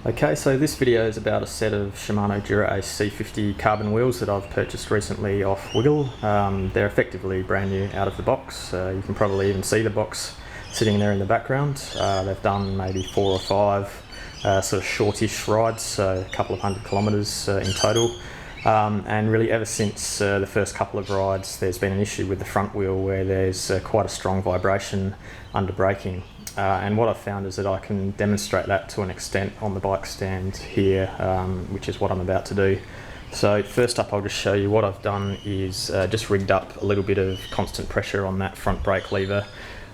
Okay, so this video is about a set of Shimano Dura Ace C50 carbon wheels that I've purchased recently off Wiggle. They're effectively brand new out of the box. You can probably even see the box sitting there in the background. They've done maybe 4 or 5 sort of shortish rides, so a couple of 100 kilometres in total. And really ever since the first couple of rides there's been an issue with the front wheel where there's quite a strong vibration under braking. And what I've found is that I can demonstrate that to an extent on the bike stand here, which is what I'm about to do. So first up, I'll just show you what I've done is just rigged up a little bit of constant pressure on that front brake lever.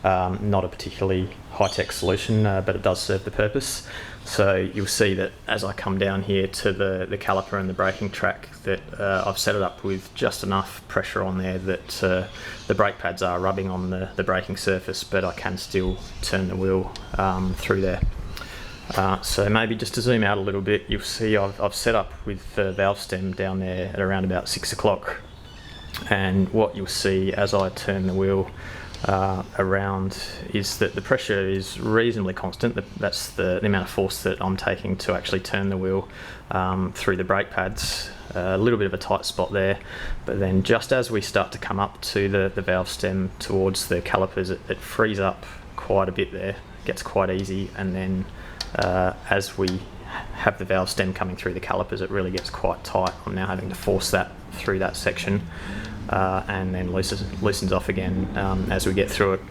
Not a particularly high-tech solution, but it does serve the purpose. So you'll see that as I come down here to the caliper and the braking track that I've set it up with just enough pressure on there that the brake pads are rubbing on the braking surface, but I can still turn the wheel through there. So maybe just to zoom out a little bit, you'll see I've set up with the valve stem down there at around about 6 o'clock, and what you'll see as I turn the wheel around is that the pressure is reasonably constant. That's the amount of force that I'm taking to actually turn the wheel through the brake pads. A little bit of a tight spot there, but then just as we start to come up to the valve stem towards the calipers, it frees up quite a bit there, gets quite easy, and then as we have the valve stem coming through the calipers, it really gets quite tight. I'm now having to force that through that section and then loosens off again as we get through it.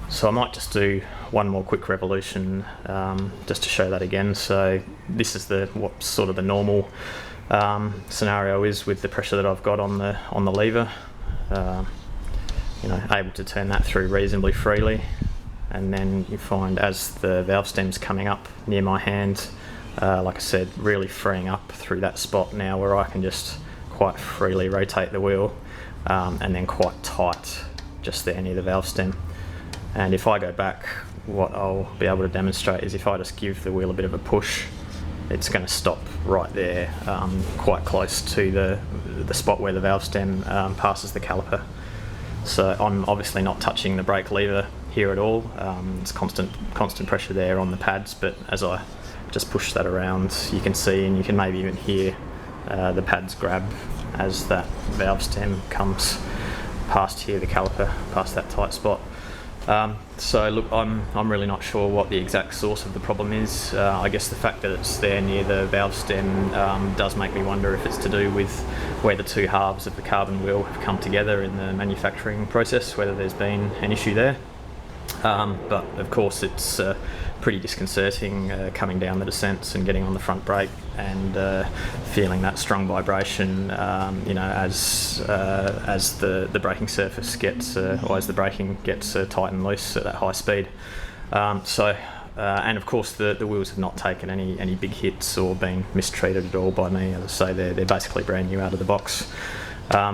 So I might just do one more quick revolution just to show that again. So this is what sort of the normal scenario is with the pressure that I've got on the lever. Able to turn that through reasonably freely, and then you find as the valve stem's coming up near my hand, like I said, really freeing up through that spot now where I can just quite freely rotate the wheel, and then quite tight just there near the valve stem. And if I go back, what I'll be able to demonstrate is if I just give the wheel a bit of a push, it's going to stop right there, quite close to the spot where the valve stem passes the caliper. So I'm obviously not touching the brake lever here at all. It's constant pressure there on the pads, but as I just push that around, you can see, and you can maybe even hear the pads grab as that valve stem comes past here, the caliper, past that tight spot. So look, I'm really not sure what the exact source of the problem is. I guess the fact that it's there near the valve stem does make me wonder if it's to do with where the two halves of the carbon wheel have come together in the manufacturing process, whether there's been an issue there. But of course it's pretty disconcerting coming down the descents and getting on the front brake and feeling that strong vibration as the braking surface gets or as the braking gets tight and loose at that high speed. And of course the wheels have not taken any big hits or been mistreated at all by me. As I say, they're basically brand new out of the box.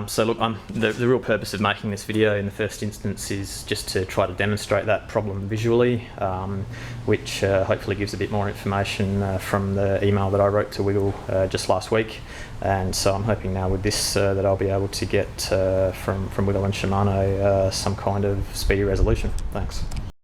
So look, the real purpose of making this video in the first instance is just to try to demonstrate that problem visually, which hopefully gives a bit more information from the email that I wrote to Wiggle just last week. And so I'm hoping now with this that I'll be able to get from Wiggle and Shimano some kind of speedy resolution. Thanks.